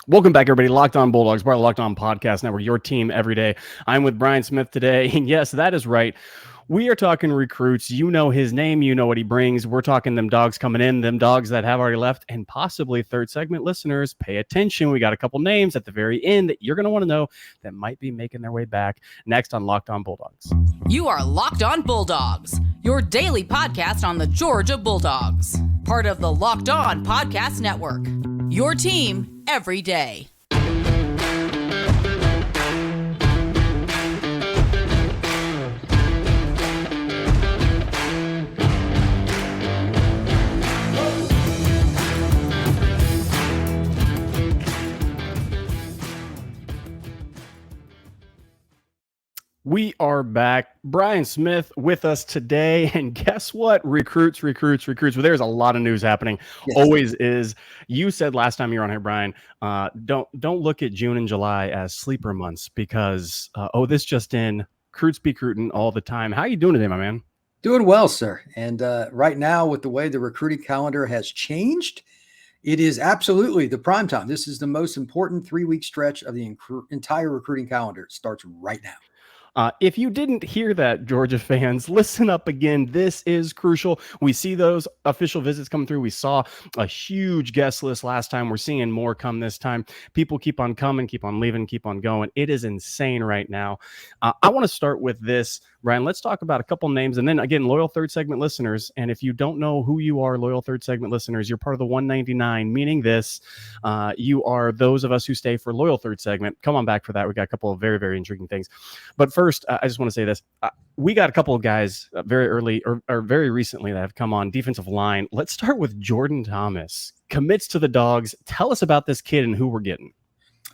Welcome back, everybody. Locked On Bulldogs, part of the Locked On Podcast Network, your team every day. I'm with Brian Smith today. And yes, that is right. We are talking recruits. You know his name. You know what he brings. We're talking them dogs coming in, them dogs that have already left, and possibly third segment listeners. Pay attention. We got a couple names at the very end that you're going to want to know that might be making their way back next on Locked On Bulldogs. You are Locked On Bulldogs, your daily podcast on the Georgia Bulldogs. Part of the Locked On Podcast Network. Your team every day. We are back. Brian Smith with us today. And guess what? Recruits. Well, there's a lot of news happening. Yes. Always is. You said last time you were on here, Brian, don't look at June and July as sleeper months because, this just in, recruits be recruiting all the time. How you doing today, my man? Doing well, sir. And right now, with the way the recruiting calendar has changed, it is absolutely the prime time. This is the most important 3-week stretch of the entire recruiting calendar. It starts right now. If you didn't hear that, Georgia fans, listen up again. This is crucial. We see those official visits coming through. We saw a huge guest list last time. We're seeing more come this time. People keep on coming, keep on leaving, keep on going. It is insane right now. I want to start with this, Ryan. Let's talk about a couple names. And then again, loyal third segment listeners. And if you don't know who you are, loyal third segment listeners, you're part of the 199, meaning this, you are those of us who stay for loyal third segment. Come on back for that. We got a couple of very, very intriguing things. But first, I just want to say this. We got a couple of guys very early or very recently that have come on defensive line. Let's start with Jordan Thomas. Commits to the Dogs. Tell us about this kid and who we're getting.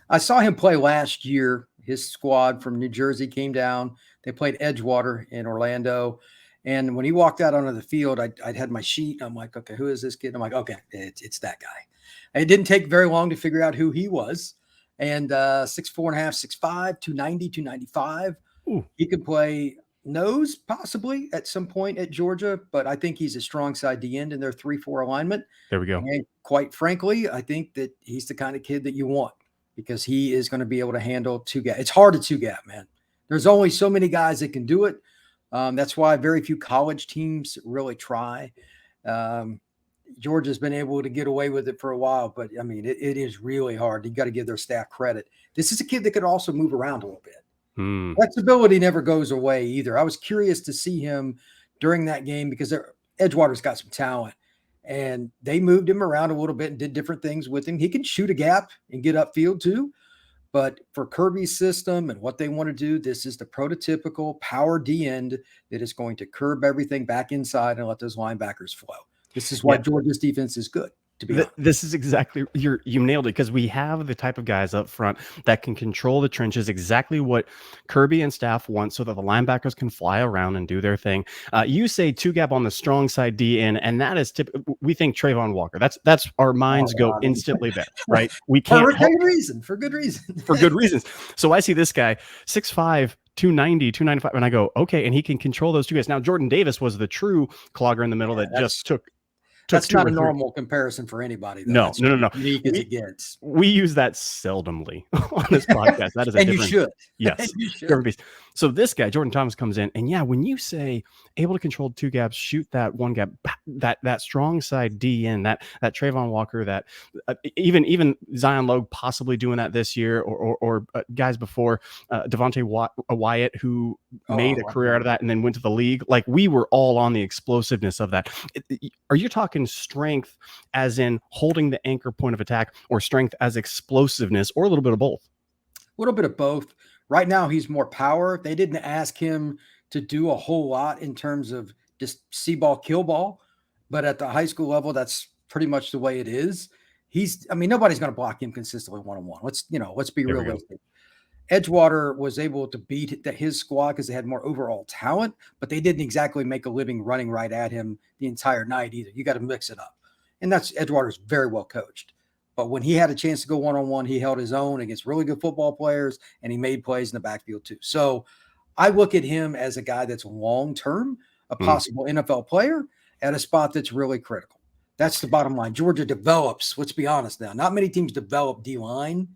I saw him play last year. His squad from New Jersey came down. They played Edgewater in Orlando. And when he walked out onto the field, I'd had my sheet. I'm like, okay, who is this kid? I'm like, okay, it's that guy. It didn't take very long to figure out who he was. And 6'4.5", 6'5", 290, 295. Ooh. He could play nose possibly at some point at Georgia, but I think he's a strong side D end in their 3-4 alignment. There we go. And quite frankly, I think that he's the kind of kid that you want because he is going to be able to handle two gap. It's hard to two gap, man. There's only so many guys that can do it. That's why very few college teams really try. Georgia's been able to get away with it for a while, but I mean, it is really hard. You got to give their staff credit. This is a kid that could also move around a little bit. Flexibility never goes away either. I was curious to see him during that game because Edgewater's got some talent and they moved him around a little bit and did different things with him. He can shoot a gap and get upfield too. But for Kirby's system and what they want to do, this is the prototypical power D end that is going to curb everything back inside and let those linebackers flow. This is why Georgia's defense is good. This is exactly you nailed it because we have the type of guys up front that can control the trenches, exactly what Kirby and staff want so that the linebackers can fly around and do their thing. You say two gap on the strong side D end, and that is we think Trayvon Walker. That's our minds go instantly there, right? We can't for good reasons. So I see this guy 6'5", 290, 295, and I go, okay, and he can control those two guys. Now Jordan Davis was the true clogger in the middle that just took. That's not a normal comparison for anybody. Though. No. Unique as it gets. We use that seldomly on this podcast. That is a and different. You should. Yes. You should. So this guy, Jordan Thomas, comes in, and when you say able to control two gaps, shoot that one gap, that strong side D in that Trayvon Walker, that even Zion Logue possibly doing that this year, or guys before Devontae Wyatt who made a career out of that and then went to the league. Like we were all on the explosiveness of that. Are you talking strength as in holding the anchor point of attack, or strength as explosiveness, or a little bit of both? A little bit of both. Right now, he's more power. They didn't ask him to do a whole lot in terms of just see ball, kill ball. But at the high school level, that's pretty much the way it is. Nobody's going to block him consistently one-on-one. Let's be realistic. Edgewater was able to beat his squad because they had more overall talent, but they didn't exactly make a living running right at him the entire night either. You got to mix it up. And Edgewater's very well coached. But when he had a chance to go one-on-one, he held his own against really good football players, and he made plays in the backfield too. So I look at him as a guy that's long-term, a possible NFL player at a spot that's really critical. That's the bottom line. Georgia develops, let's be honest now. Not many teams develop D-line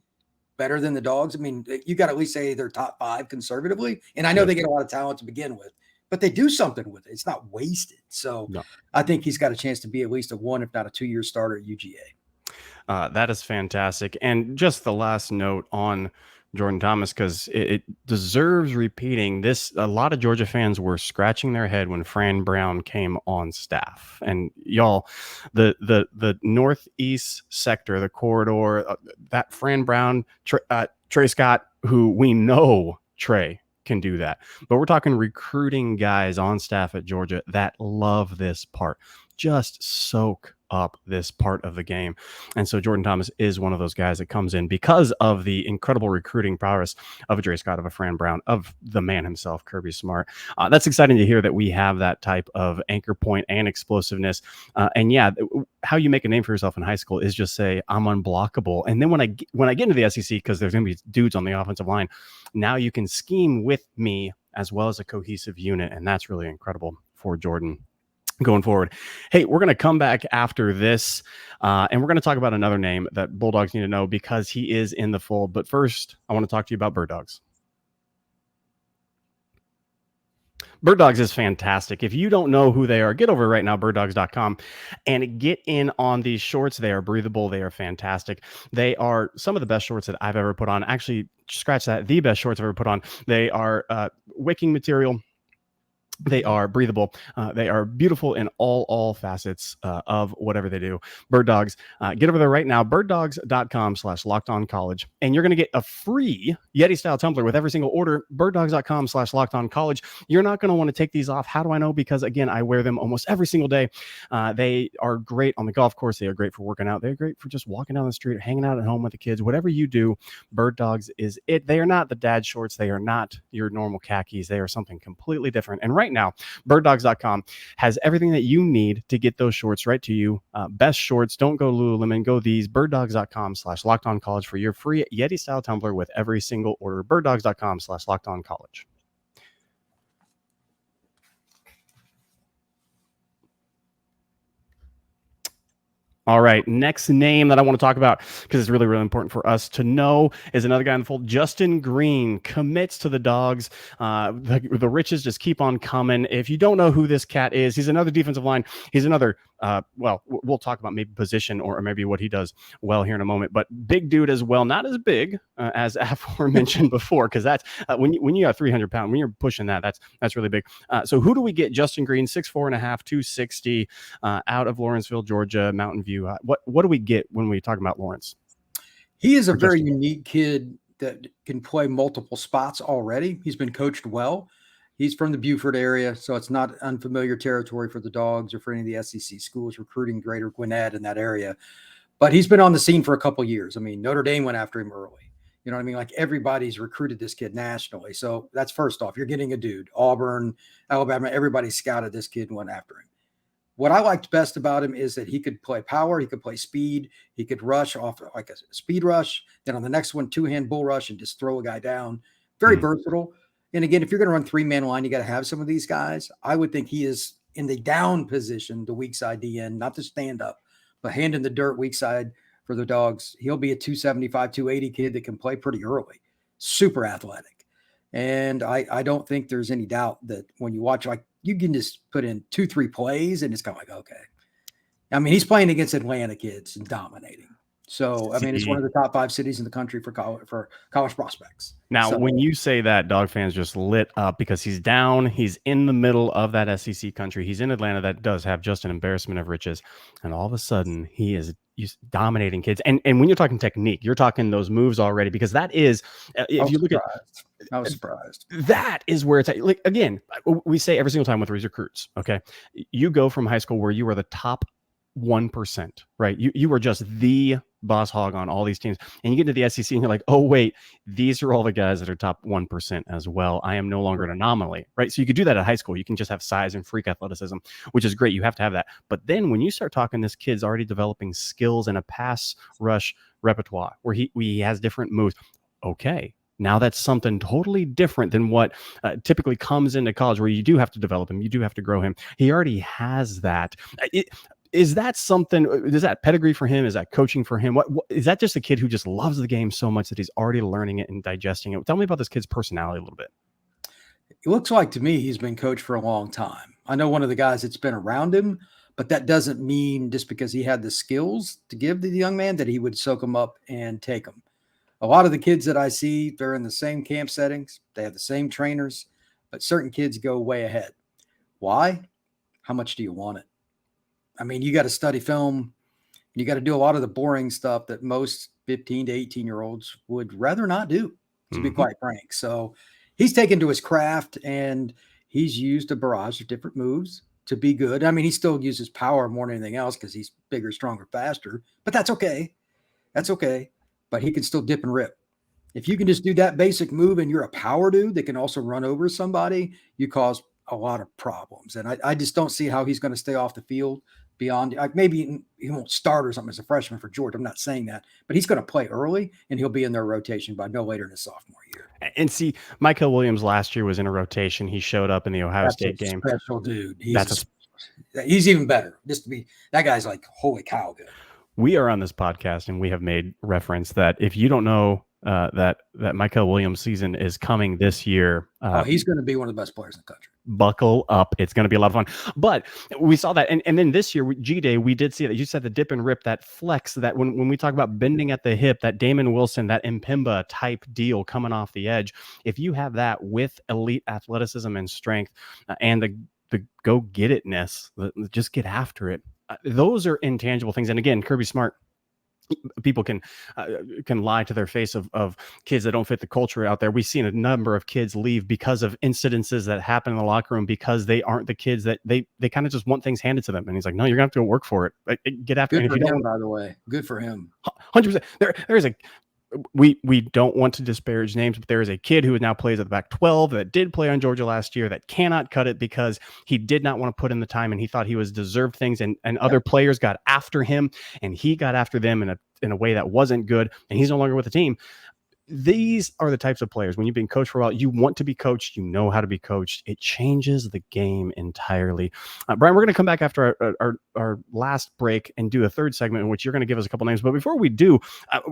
better than the Dogs. I mean, you got to at least say they're top 5 conservatively. And I know they get a lot of talent to begin with, but they do something with it. It's not wasted. So I think he's got a chance to be at least a 1, if not a 2-year starter at UGA. That is fantastic. And just the last note on Jordan Thomas, because it deserves repeating. A lot of Georgia fans were scratching their head when Fran Brown came on staff. And y'all, the northeast sector, the corridor, that Fran Brown, Trey Scott, who we know Trey can do that. But we're talking recruiting guys on staff at Georgia that love this part. Just soak up this part of the game. And so Jordan Thomas is one of those guys that comes in because of the incredible recruiting prowess of a Dre Scott, of a Fran Brown, of the man himself, Kirby Smart. That's exciting to hear that we have that type of anchor point and explosiveness. And yeah, how you make a name for yourself in high school is just say, I'm unblockable. And then when I get into the SEC, because there's going to be dudes on the offensive line, now you can scheme with me as well as a cohesive unit. And that's really incredible for Jordan going forward. Hey, we're going to come back after this, and we're going to talk about another name that Bulldogs need to know because he is in the fold. But first, I want to talk to you about Birddogs. Birddogs is fantastic. If you don't know who they are, get over right now, birddogs.com, and get in on these shorts. They are breathable. They are fantastic. They are some of the best shorts that I've ever put on. Actually, scratch that, the best shorts I've ever put on. They are wicking material. They are breathable. They are beautiful in all facets of whatever they do. Birddogs, get over there right now, birddogs.com/lockedoncollege, and you're going to get a free Yeti style tumbler with every single order. Birddogs.com/lockedoncollege. You're not going to want to take these off. How do I know? Because again, I wear them almost every single day. They are great on the golf course. They are great for working out. They're great for just walking down the street, hanging out at home with the kids. Whatever you do, Birddogs is it. They are not the dad shorts. They are not your normal khakis. They are something completely different. And right now, birddogs.com has everything that you need to get those shorts right to you. Best shorts. Don't go Lululemon. Go these. Birddogs.com/lockedoncollege for your free Yeti style tumbler with every single order. Birddogs.com/lockedoncollege. All right, next name that I want to talk about, because it's really, really important for us to know, is another guy in the fold. Justin Green commits to the Dogs. The riches just keep on coming. If you don't know who this cat is, he's another defensive line. He's another, we'll talk about maybe position or maybe what he does well here in a moment. But big dude as well, not as big as aforementioned before, because that's when you have 300 pounds, when you're pushing that's really big. So who do we get? Justin Green, 6'4.5", 260, out of Lawrenceville, Georgia, Mountain View. What do we get when we talk about Lawrence? He is a very unique kid that can play multiple spots already. He's been coached well. He's from the Beaufort area, so it's not unfamiliar territory for the Dogs or for any of the SEC schools recruiting Greater Gwinnett in that area. But he's been on the scene for a couple of years. I mean, Notre Dame went after him early. You know what I mean? Like, everybody's recruited this kid nationally. So that's first off. You're getting a dude. Auburn, Alabama, everybody scouted this kid and went after him. What I liked best about him is that he could play power, he could play speed, he could rush off like a speed rush, then on the next one, 2-hand bull rush and just throw a guy down. Very versatile. And again, if you're going to run 3-man line, you got to have some of these guys. I would think he is in the down position, the weak side DN, not the stand up, but hand in the dirt, weak side for the Dogs. He'll be a 275, 280 kid that can play pretty early, super athletic. And I don't think there's any doubt that when you watch, like, you can just put in 2-3 plays and it's kind of like, okay. I mean, he's playing against Atlanta kids and dominating. So, I mean, it's one of the top 5 cities in the country for college prospects. Now, when you say that, Dog fans just lit up because he's down. He's in the middle of that SEC country. He's in Atlanta that does have just an embarrassment of riches. And all of a sudden, he's dominating kids. And when you're talking technique, you're talking those moves already, because that is, if you look at, I was surprised. That is where it's at. Like, again, we say every single time with these recruits, okay, you go from high school where you are the top 1%, right? You were just the boss hog on all these teams, and you get into the SEC and you're like, oh wait, these are all the guys that are top 1% as well. I am no longer an anomaly, right? So you could do that at high school. You can just have size and freak athleticism, which is great. You have to have that. But then when you start talking, this kid's already developing skills and a pass rush repertoire where he has different moves. Okay. Now that's something totally different than what typically comes into college, where you do have to develop him. You do have to grow him. He already has that. Is that something? Is that pedigree for him? Is that coaching for him? What is that? Just a kid who just loves the game so much that he's already learning it and digesting it. Tell me about this kid's personality a little bit. It looks like to me he's been coached for a long time. I know one of the guys that's been around him, but that doesn't mean just because he had the skills to give to the young man that he would soak him up and take him. A lot of the kids that I see, they're in the same camp settings. They have the same trainers, but certain kids go way ahead. Why? How much do you want it? I mean, you got to study film. You got to do a lot of the boring stuff that most 15 to 18-year-olds would rather not do, to be quite frank. So he's taken to his craft, and he's used a barrage of different moves to be good. I mean, he still uses power more than anything else because he's bigger, stronger, faster, but that's okay. That's okay. But he can still dip and rip. If you can just do that basic move and you're a power dude that can also run over somebody, you cause a lot of problems. And I just don't see how he's going to stay off the field beyond, like, maybe he won't start or something as a freshman for Georgia. I'm not saying that, but he's going to play early and he'll be in their rotation by no later than his sophomore year. And see, Michael Williams last year was in a rotation. He showed up in the Ohio State game. Special dude. He's even better. That guy's like, holy cow, good. We are on this podcast and we have made reference that if you don't know that Michael Williams season is coming this year, he's going to be one of the best players in the country. Buckle up. It's going to be a lot of fun. But we saw that. And then this year, G-Day, we did see that. You said the dip and rip, that flex, that when we talk about bending at the hip, that Damon Wilson, that Mpemba type deal coming off the edge. If you have that with elite athleticism and strength and the go get itness, just get after it. Those are intangible things. And again, Kirby Smart, people can lie to their face of kids that don't fit the culture out there. We've seen a number of kids leave because of incidences that happen in the locker room because they aren't the kids that they kind of just want things handed to them. And he's like, no, you're gonna have to go work for it. Get after it. Good for him, by the way. Good for him. 100%. There's a we don't want to disparage names, but there is a kid who now plays at the Pac-12 that did play on Georgia last year that cannot cut it because he did not want to put in the time and he thought he was deserved things, and other players got after him and he got after them in a way that wasn't good, and he's no longer with the team. These are the types of players, when you've been coached for a while, you want to be coached, you know how to be coached. It changes the game entirely. Brian, we're going to come back after our last break and do a third segment in which you're going to give us a couple names. But before we do,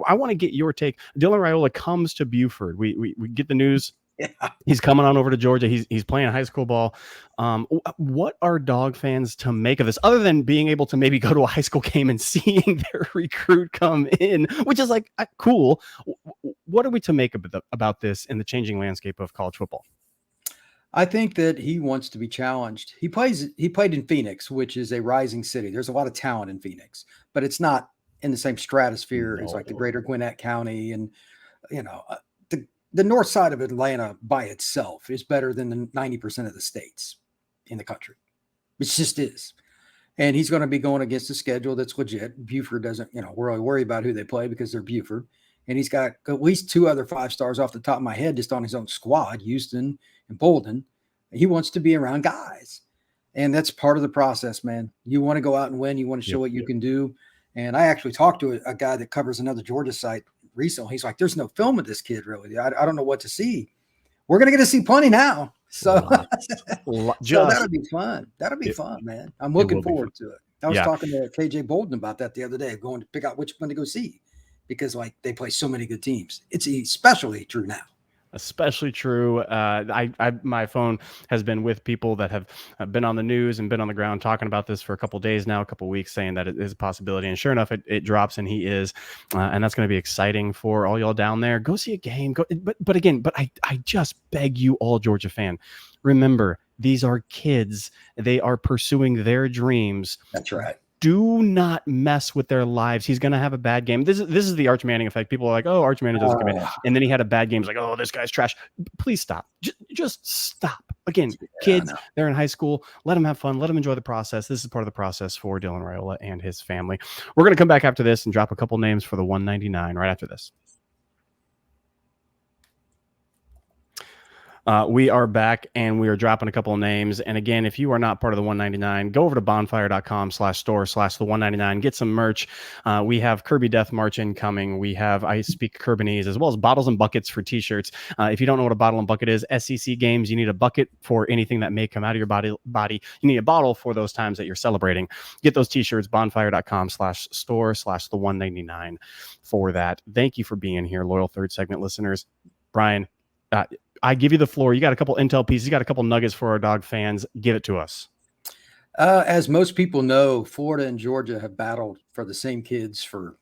I want to get your take. Dylan Raiola comes to Buford. We get the news. Yeah. He's coming on over to Georgia. He's playing high school ball. What are Dog fans to make of this, other than being able to maybe go to a high school game and seeing their recruit come in, which is like cool? What are we to make about this in the changing landscape of college football? I think that he wants to be challenged. He played in Phoenix, which is a rising city. There's a lot of talent in Phoenix, but it's not in the same stratosphere as like the greater Gwinnett County. And, the north side of Atlanta by itself is better than the 90% of the states in the country. It just is. And he's going to be going against a schedule that's legit. Buford doesn't, really worry about who they play because they're Buford. And he's got at least 2 other 5-stars off the top of my head just on his own squad, Houston and Bolden. He wants to be around guys. And that's part of the process, man. You want to go out and win. You want to show what you can do. And I actually talked to a guy that covers another Georgia site recently. He's like, there's no film of this kid, really. I don't know what to see. We're going to get to see plenty now. So, so that'll be fun. That'll be fun, man. I'm looking forward to it. I was talking to KJ Bolden about that the other day, going to pick out which one to go see because, they play so many good teams. It's especially true now. Especially true. My phone has been with people that have been on the news and been on the ground talking about this for a couple of days now, a couple of weeks, saying that it is a possibility. And sure enough, it drops, and he is, and that's going to be exciting for all y'all down there. Go see a game. But I just beg you all, Georgia fan, remember, these are kids. They are pursuing their dreams. That's right. Do not mess with their lives. He's going to have a bad game. This is the Arch Manning effect. People are like, oh, Arch Manning doesn't come in. And then he had a bad game. It's like, oh, this guy's trash. Please stop. Just stop. Again, kids, they're in high school. Let them have fun. Let them enjoy the process. This is part of the process for Dylan Raiola and his family. We're going to come back after this and drop a couple names for the 199 right after this. We are back and we are dropping a couple of names. And again, if you are not part of the 199, go over to bonfire.com/store/the199, get some merch. We have Kirby Death March incoming. We have I Speak Kirbanese, as well as bottles and buckets for t-shirts. If you don't know what a bottle and bucket is, SEC games, you need a bucket for anything that may come out of your body. You need a bottle for those times that you're celebrating. Get those t-shirts, bonfire.com/store/the199 for that. Thank you for being here, loyal third segment listeners. Brian, I give you the floor. You got a couple intel pieces. You got a couple nuggets for our dog fans. Give it to us. As most people know, Florida and Georgia have battled for the same kids for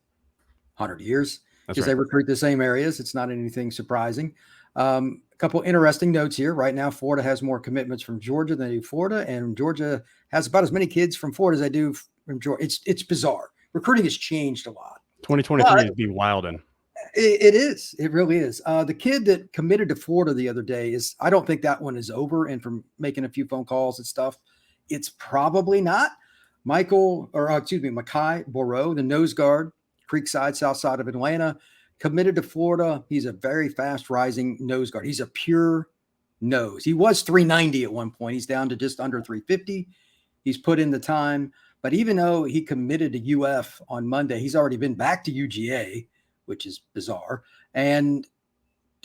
100 years because they recruit the same areas. It's not anything surprising. A couple interesting notes here. Right now, Florida has more commitments from Georgia than they do Florida, and Georgia has about as many kids from Florida as they do from Georgia. It's bizarre. Recruiting has changed a lot. 2023 would be wilding. It is. It really is. The kid that committed to Florida the other day I don't think that one is over. And from making a few phone calls and stuff, it's probably not. Makai Borough, the nose guard, Creekside, south side of Atlanta, committed to Florida. He's a very fast rising nose guard. He's a pure nose. He was 390 at one point. He's down to just under 350. He's put in the time. But even though he committed to UF on Monday, he's already been back to UGA, which is bizarre. And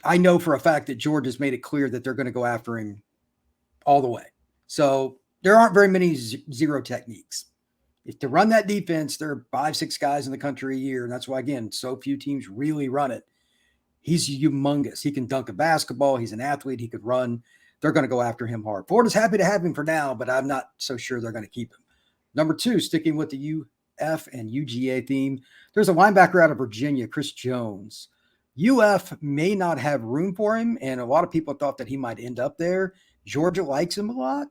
I know for a fact that Georgia's made it clear that they're going to go after him all the way. So there aren't very many zero techniques. If to run that defense, there are 5-6 guys in the country a year. And that's why, again, so few teams really run it. He's humongous. He can dunk a basketball. He's an athlete. He could run. They're going to go after him hard. Florida's happy to have him for now, but I'm not so sure they're going to keep him. Number 2, sticking with the UF and UGA theme, there's a linebacker out of Virginia, Chris Jones. UF may not have room for him, and a lot of people thought that he might end up there. Georgia likes him a lot.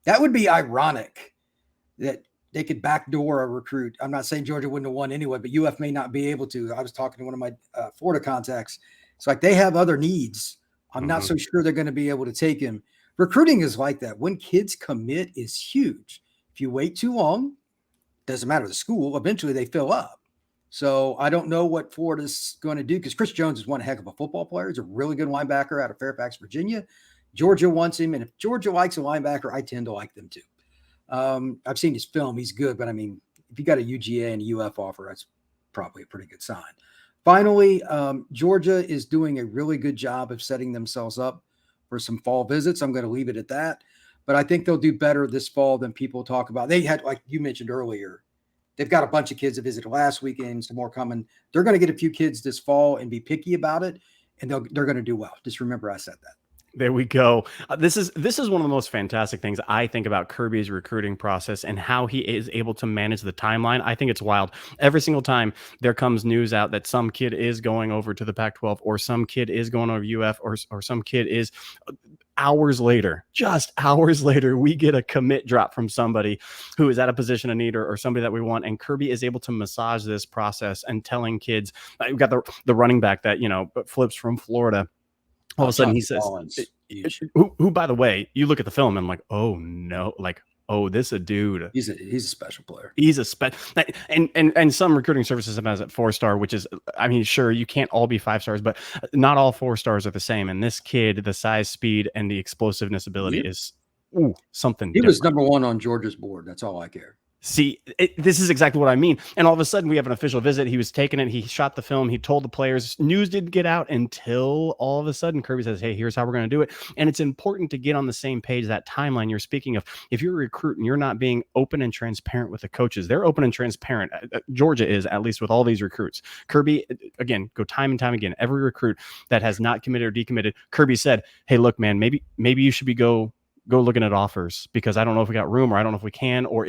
That would be ironic that they could backdoor a recruit. I'm not saying Georgia wouldn't have won anyway, but UF may not be able to. I was talking to one of my Florida contacts. It's like they have other needs. I'm not so sure they're going to be able to take him. Recruiting is like that. When kids commit is huge. If you wait too long, doesn't matter the school, eventually they fill up. So I don't know what Florida's going to do because Chris Jones is one heck of a football player. He's a really good linebacker out of Fairfax, Virginia. Georgia wants him. And if Georgia likes a linebacker, I tend to like them too. I've seen his film. He's good. But I mean, if you got a UGA and a UF offer, that's probably a pretty good sign. Finally, Georgia is doing a really good job of setting themselves up for some fall visits. I'm going to leave it at that. But I think they'll do better this fall than people talk about. They had, like you mentioned earlier, they've got a bunch of kids that visited last weekend, some more coming. They're going to get a few kids this fall and be picky about it, and they're going to do well. Just remember I said that. There we go. This is one of the most fantastic things I think about Kirby's recruiting process and how he is able to manage the timeline. I think it's wild. Every single time there comes news out that some kid is going over to the Pac-12 or some kid is going over UF or some kid is just hours later, we get a commit drop from somebody who is at a position of need or somebody that we want. And Kirby is able to massage this process and telling kids, we've got the running back that, flips from Florida. All of a sudden he says, who, by the way, you look at the film and I'm like, oh no, this a dude. He's a special player. He's a and some recruiting services have as a 4-star, which is, I mean, sure, you can't all be 5 stars, but not all 4 stars are the same. And this kid, the size, speed, and the explosiveness ability is something. He was number 1 on Georgia's board. That's all I care. See, this is exactly what I mean. And all of a sudden we have an official visit. He was taking it. He shot the film. He told the players. News didn't get out until all of a sudden Kirby says, hey, here's how we're going to do it. And it's important to get on the same page, that timeline you're speaking of. If you're a recruit and you're not being open and transparent with the coaches, they're open and transparent. Georgia is, at least with all these recruits. Kirby, again, go time and time again. Every recruit that has not committed or decommitted, Kirby said, hey, look, man, maybe you should be go looking at offers because I don't know if we got room or I don't know if we can, or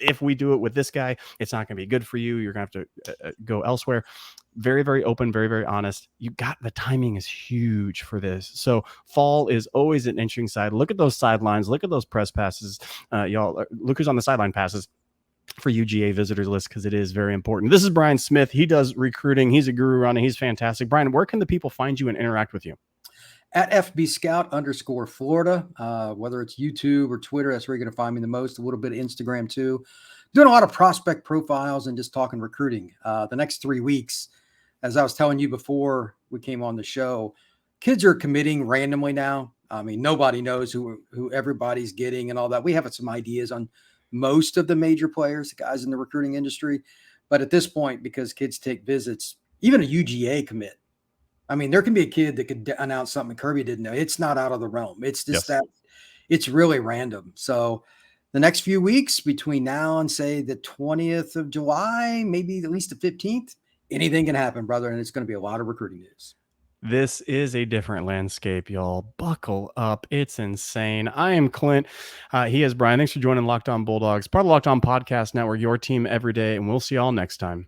if we do it with this guy, it's not going to be good for you. You're going to have to go elsewhere. Very, very open, very, very honest. The timing is huge for this. So fall is always an interesting side. Look at those sidelines. Look at those press passes. Y'all look who's on the sideline passes for UGA visitors list, because it is very important. This is Brian Smith. He does recruiting. He's a guru on it. He's fantastic. Brian, where can the people find you and interact with you? At FBScout_Florida, whether it's YouTube or Twitter, that's where you're going to find me the most. A little bit of Instagram too. Doing a lot of prospect profiles and just talking recruiting. The next 3 weeks, as I was telling you before we came on the show, kids are committing randomly now. I mean, nobody knows who everybody's getting and all that. We have some ideas on most of the major players, the guys in the recruiting industry. But at this point, because kids take visits, even a UGA commit, I mean, there can be a kid that could announce something Kirby didn't know. It's not out of the realm. It's just that it's really random. So the next few weeks between now and say the 20th of July, maybe at least the 15th, anything can happen, brother. And it's going to be a lot of recruiting news. This is a different landscape, y'all. Buckle up. It's insane. I am Clint. He is Brian. Thanks for joining Locked On Bulldogs, part of the Locked On Podcast Network, your team every day. And we'll see y'all next time.